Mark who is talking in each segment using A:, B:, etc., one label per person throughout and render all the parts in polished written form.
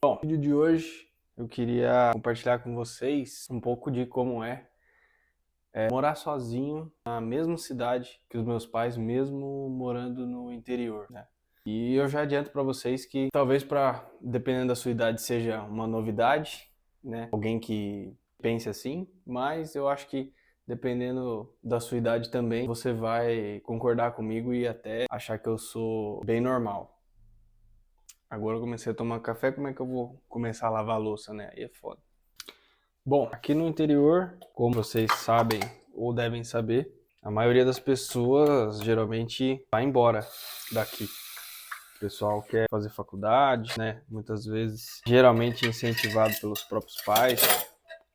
A: Bom, no vídeo de hoje eu queria compartilhar com vocês um pouco de como é morar sozinho na mesma cidade que os meus pais, mesmo morando no interior, né? E eu já adianto para vocês que talvez dependendo da sua idade seja uma novidade, né? Alguém que pense assim, mas eu acho que dependendo da sua idade também, você vai concordar comigo e até achar que eu sou bem normal. Agora eu comecei a tomar café, como é que eu vou começar a lavar a louça, né? Aí é foda. Bom, aqui no interior, como vocês sabem ou devem saber, a maioria das pessoas geralmente vai embora daqui. O pessoal quer fazer faculdade, né? Muitas vezes, geralmente incentivado pelos próprios pais,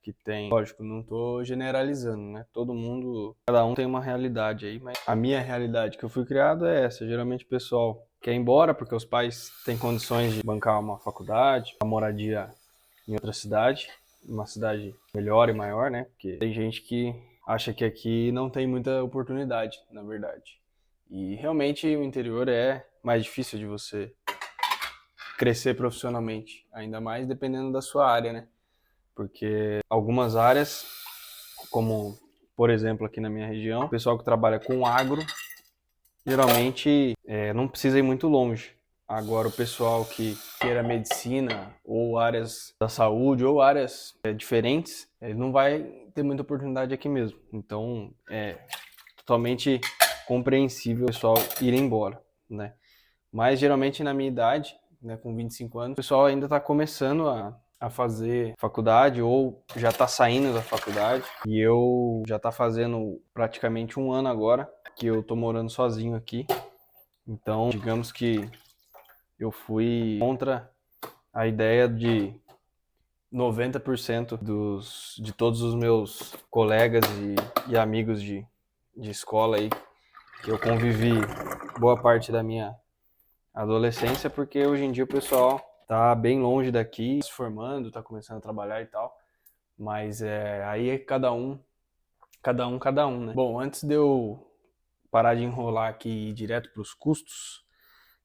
A: que tem, lógico, não tô generalizando, né? Todo mundo, cada um tem uma realidade aí, mas a minha realidade que eu fui criado é essa. Geralmente o pessoal quer ir embora porque os pais têm condições de bancar uma faculdade, uma moradia em outra cidade, uma cidade melhor e maior, né? Porque tem gente que acha que aqui não tem muita oportunidade, na verdade. E realmente o interior é mais difícil de você crescer profissionalmente, ainda mais dependendo da sua área, né? Porque algumas áreas, como por exemplo aqui na minha região, o pessoal que trabalha com agro, geralmente não precisa ir muito longe. Agora o pessoal que queira medicina ou áreas da saúde ou áreas diferentes, ele não vai ter muita oportunidade aqui mesmo. Então é totalmente compreensível o pessoal ir embora, né? Mas geralmente na minha idade, né, com 25 anos, o pessoal ainda está começando a fazer faculdade ou já está saindo da faculdade. E eu já está fazendo praticamente um ano agora que eu tô morando sozinho aqui. Então, digamos que eu fui contra a ideia de 90% de todos os meus colegas e amigos de escola aí, que eu convivi boa parte da minha adolescência, porque hoje em dia o pessoal tá bem longe daqui, se formando, tá começando a trabalhar e tal, mas aí é cada um, né? Bom, antes de eu parar de enrolar aqui e ir direto para os custos,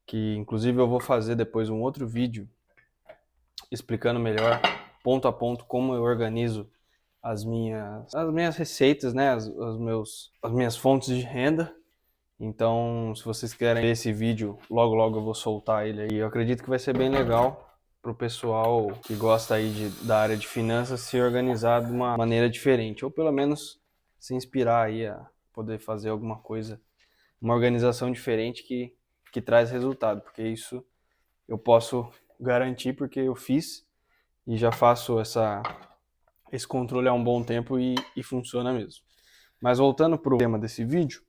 A: que inclusive eu vou fazer depois um outro vídeo explicando melhor, ponto a ponto, como eu organizo as minhas receitas, né, as minhas fontes de renda. Então, se vocês querem ver esse vídeo, logo logo eu vou soltar ele aí. Eu acredito que vai ser bem legal pro pessoal que gosta aí da área de finanças se organizar de uma maneira diferente, ou pelo menos se inspirar aí a poder fazer alguma coisa, uma organização diferente que traz resultado, porque isso eu posso garantir porque eu fiz e já faço esse controle há um bom tempo e funciona mesmo. Mas voltando pro tema desse vídeo,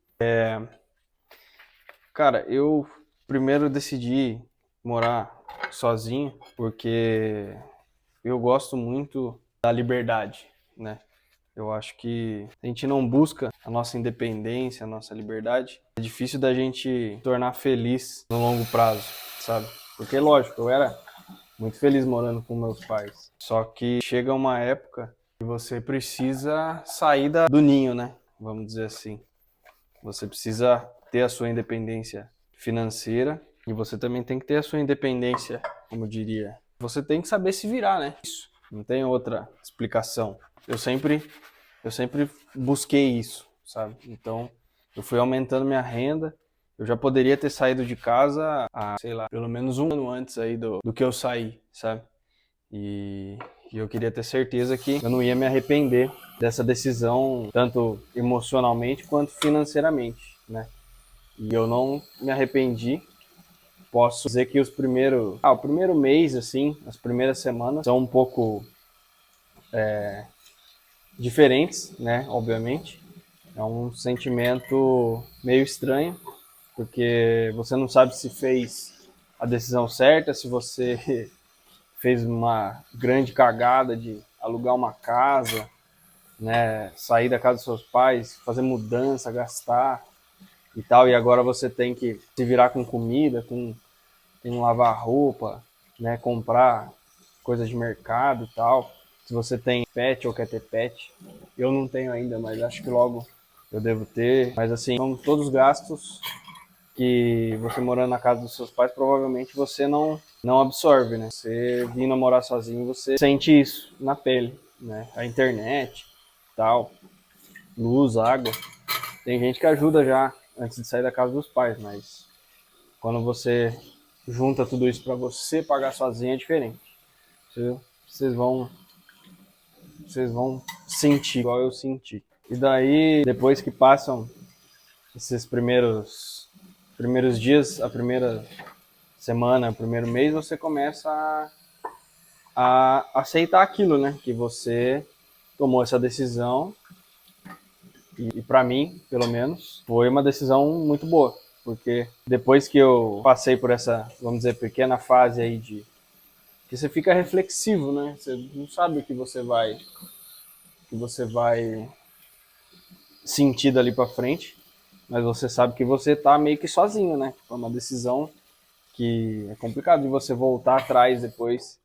A: cara, eu primeiro decidi morar sozinho porque eu gosto muito da liberdade, né? Eu acho que a gente não busca a nossa independência, a nossa liberdade, é difícil da gente tornar feliz no longo prazo, sabe? Porque, lógico, eu era muito feliz morando com meus pais. Só que chega uma época que você precisa sair do ninho, né? Vamos dizer assim. Você precisa ter a sua independência financeira e você também tem que ter a sua independência, como eu diria. Você tem que saber se virar, né? Isso. Não tem outra explicação. Eu sempre busquei isso, sabe? Então, eu fui aumentando minha renda. Eu já poderia ter saído de casa há, sei lá, pelo menos um ano antes aí do que eu saí, sabe? E eu queria ter certeza que eu não ia me arrepender dessa decisão, tanto emocionalmente quanto financeiramente, né? E eu não me arrependi. Posso dizer que o primeiro mês, assim, as primeiras semanas são um pouco diferentes, né? Obviamente. É um sentimento meio estranho, porque você não sabe se fez a decisão certa, se você fez uma grande cagada de alugar uma casa, né, sair da casa dos seus pais, fazer mudança, gastar e tal, e agora você tem que se virar com comida, com lavar roupa, né, comprar coisas de mercado e tal. Se você tem pet ou quer ter pet, eu não tenho ainda, mas acho que logo eu devo ter. Mas assim, são todos gastos que você morando na casa dos seus pais, provavelmente você não absorve, né? Você vindo a morar sozinho, você sente isso na pele, né? A internet, tal, luz, água. Tem gente que ajuda já antes de sair da casa dos pais, mas quando você junta tudo isso para você pagar sozinho é diferente. Vocês vão, vocês vão sentir igual eu senti. E daí, depois que passam esses primeiros dias, a primeira semana, o primeiro mês, você começa a aceitar aquilo, né? Que você tomou essa decisão e para mim, pelo menos, foi uma decisão muito boa, porque depois que eu passei por essa, vamos dizer, pequena fase aí de que você fica reflexivo, né? Você não sabe o que você vai sentir dali para frente, mas você sabe que você tá meio que sozinho, né? É uma decisão que é complicado de você voltar atrás depois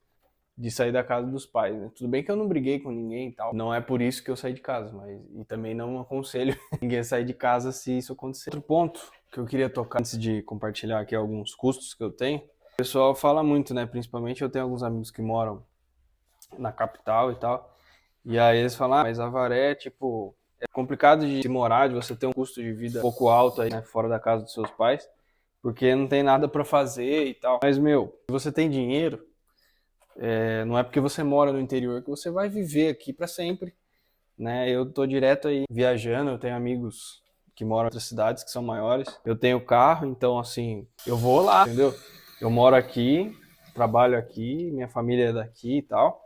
A: de sair da casa dos pais, né? Tudo bem que eu não briguei com ninguém e tal, não é por isso que eu saí de casa, mas e também não aconselho ninguém a sair de casa se isso acontecer. Outro ponto que eu queria tocar antes de compartilhar aqui alguns custos que eu tenho, o pessoal fala muito, né? Principalmente eu tenho alguns amigos que moram na capital e tal, e aí eles falam, ah, mas Avaré, tipo, é complicado de se morar, de você ter um custo de vida um pouco alto aí, né, fora da casa dos seus pais, porque não tem nada pra fazer e tal. Mas, meu, se você tem dinheiro, não é porque você mora no interior que você vai viver aqui para sempre, né? Eu tô direto aí viajando, eu tenho amigos que moram em outras cidades que são maiores. Eu tenho carro, então assim, eu vou lá, entendeu? Eu moro aqui, trabalho aqui, minha família é daqui e tal,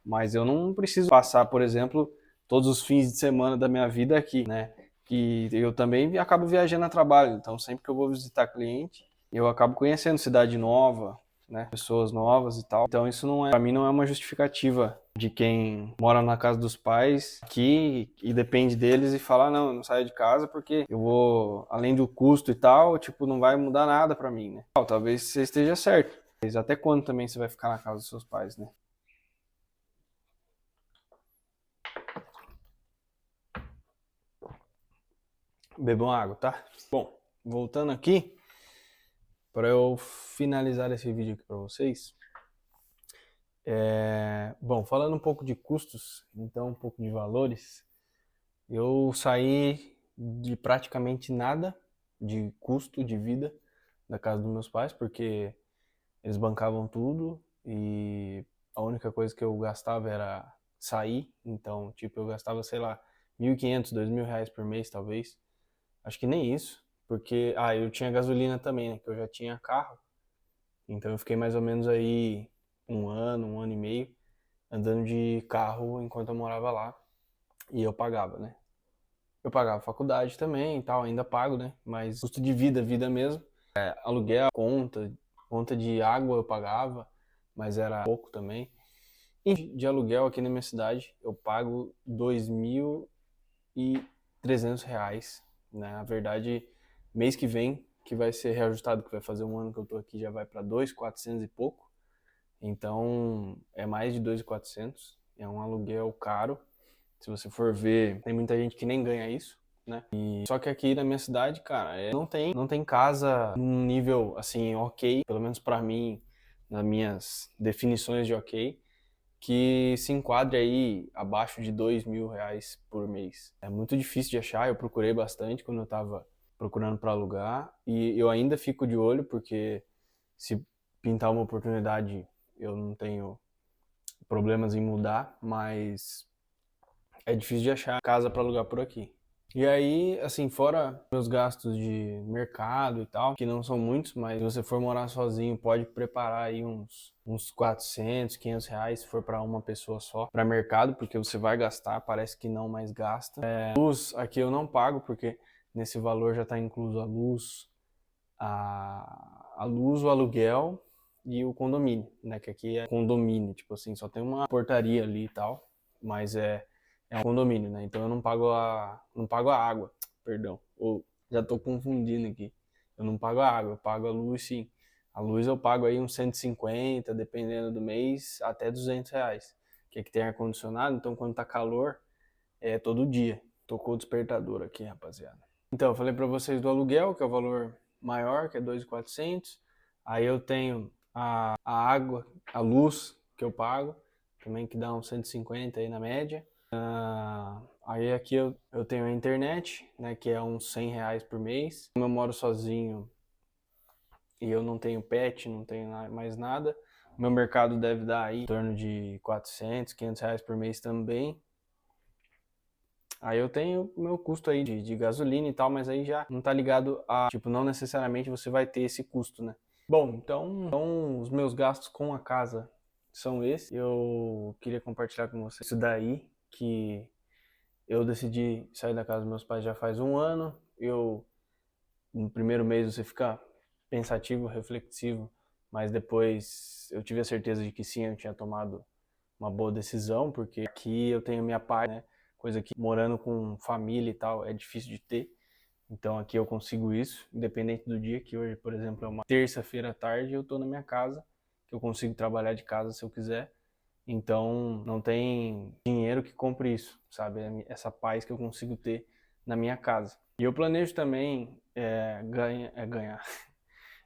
A: mas eu não preciso passar, por exemplo, todos os fins de semana da minha vida aqui, né? Que eu também acabo viajando a trabalho, então sempre que eu vou visitar cliente, eu acabo conhecendo cidade nova, né? Pessoas novas e tal. Então isso não é, para mim não é uma justificativa de quem mora na casa dos pais aqui e depende deles e fala, não, eu não saio de casa porque eu vou, além do custo e tal, tipo, não vai mudar nada para mim, né? Talvez você esteja certo. Mas até quando também você vai ficar na casa dos seus pais, né? Bebam água, tá? Bom, voltando aqui, para eu finalizar esse vídeo aqui para vocês. Bom, falando um pouco de custos, então um pouco de valores, eu saí de praticamente nada de custo de vida da casa dos meus pais, porque eles bancavam tudo e a única coisa que eu gastava era sair, então, tipo, eu gastava, sei lá, 1.500, R$ 2.000 por mês, talvez. Acho que nem isso, porque, eu tinha gasolina também, né, que eu já tinha carro, então eu fiquei mais ou menos aí um ano e meio, andando de carro enquanto eu morava lá, e eu pagava, né. Eu pagava faculdade também e tal, ainda pago, né, mas custo de vida, vida mesmo, aluguel, conta de água eu pagava, mas era pouco também. E de aluguel aqui na minha cidade, eu pago R$ 2.300, né? Na verdade, mês que vem, que vai ser reajustado, que vai fazer um ano que eu tô aqui, já vai para 2.400 e pouco. Então, é mais de 2.400. É um aluguel caro. Se você for ver, tem muita gente que nem ganha isso, né? Só que aqui na minha cidade, cara, não tem casa num nível assim, ok, pelo menos pra mim, nas minhas definições de ok, que se enquadre aí abaixo de R$ 2.000 por mês. É muito difícil de achar, eu procurei bastante quando eu tava procurando para alugar e eu ainda fico de olho porque se pintar uma oportunidade eu não tenho problemas em mudar, mas é difícil de achar casa para alugar por aqui. E aí, assim, fora meus gastos de mercado e tal, que não são muitos, mas se você for morar sozinho, pode preparar aí uns 400, R$ 500 se for para uma pessoa só, para mercado, porque você vai gastar, parece que não, mas gasta. Luz, aqui eu não pago, porque nesse valor já está incluso a luz, a luz, o aluguel e o condomínio, né? Que aqui é condomínio, tipo assim, só tem uma portaria ali e tal, mas é um condomínio, né? Então eu não pago a água, perdão. Ou já tô confundindo aqui. Eu não pago a água, eu pago a luz sim. A luz eu pago aí uns 150, dependendo do mês, até R$ 200. Que aqui tem ar-condicionado, então quando tá calor, é todo dia. Tocou o despertador aqui, rapaziada. Então, eu falei pra vocês do aluguel, que é o valor maior, que é 2.400. Aí eu tenho a água, a luz que eu pago, também que dá uns 150 aí na média. Aí aqui eu tenho a internet, né, que é uns R$ 100 por mês. Como eu moro sozinho e eu não tenho pet, não tenho mais nada, meu mercado deve dar aí em torno de 400, R$ 500 por mês também. Aí eu tenho o meu custo aí de gasolina e tal, mas aí já não tá ligado a, tipo, não necessariamente você vai ter esse custo, né? Bom, então os meus gastos com a casa são esses. Eu queria compartilhar com você isso daí, que eu decidi sair da casa dos meus pais já faz um ano. No primeiro mês você fica pensativo, reflexivo, mas depois eu tive a certeza de que sim, eu tinha tomado uma boa decisão, porque aqui eu tenho minha paz, né? Coisa que morando com família e tal é difícil de ter. Então aqui eu consigo isso, independente do dia, que hoje, por exemplo, é uma terça-feira à tarde, eu tô na minha casa, que eu consigo trabalhar de casa se eu quiser. Então não tem dinheiro que compre isso, sabe? Essa paz que eu consigo ter na minha casa. E eu planejo também ganhar.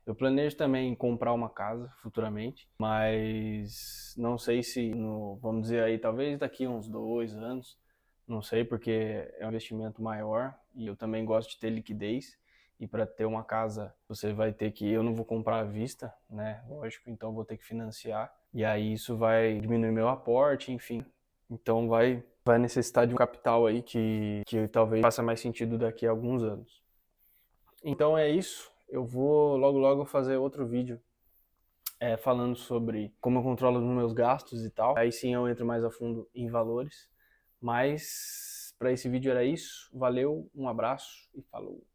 A: Eu planejo também comprar uma casa futuramente, mas não sei se, vamos dizer aí, talvez daqui a uns 2 anos, não sei, porque é um investimento maior e eu também gosto de ter liquidez. E para ter uma casa, você vai ter que, eu não vou comprar à vista, né? Lógico, então eu vou ter que financiar. E aí isso vai diminuir meu aporte, enfim. Então vai necessitar de um capital aí que talvez faça mais sentido daqui a alguns anos. Então é isso. Eu vou logo logo fazer outro vídeo falando sobre como eu controlo os meus gastos e tal. Aí sim eu entro mais a fundo em valores. Mas para esse vídeo era isso. Valeu, um abraço e falou.